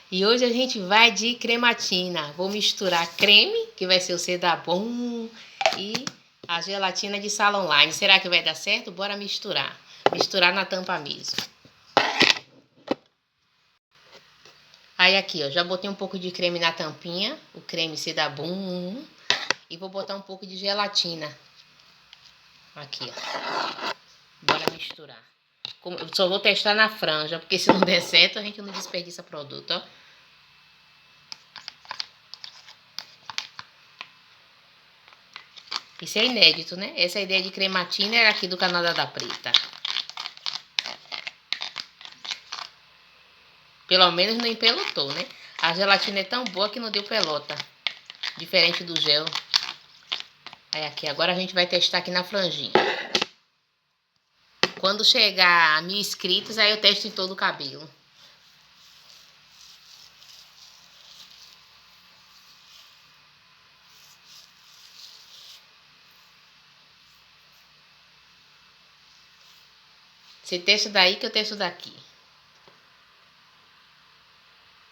E hoje a gente vai de crematina. Vou misturar creme, que vai ser o Sedabom, e a gelatina de sala online. Será que vai dar certo? Bora misturar. Misturar na tampa mesmo. Aí aqui, ó, já botei um pouco de creme na tampinha, o creme Sedabom, e vou botar um pouco de gelatina. Aqui, ó. Bora misturar. Eu só vou testar na franja, porque se não der certo, a gente não desperdiça produto, ó. Isso é inédito, né? Essa ideia de crematina era aqui do canal da Preta. Pelo menos não empelotou, né? A gelatina é tão boa que não deu pelota. Diferente do gel. Aí aqui, agora a gente vai testar aqui na franjinha. Quando chegar a 1000 inscritos, aí eu testo em todo o cabelo. Você testa daí que eu testo daqui.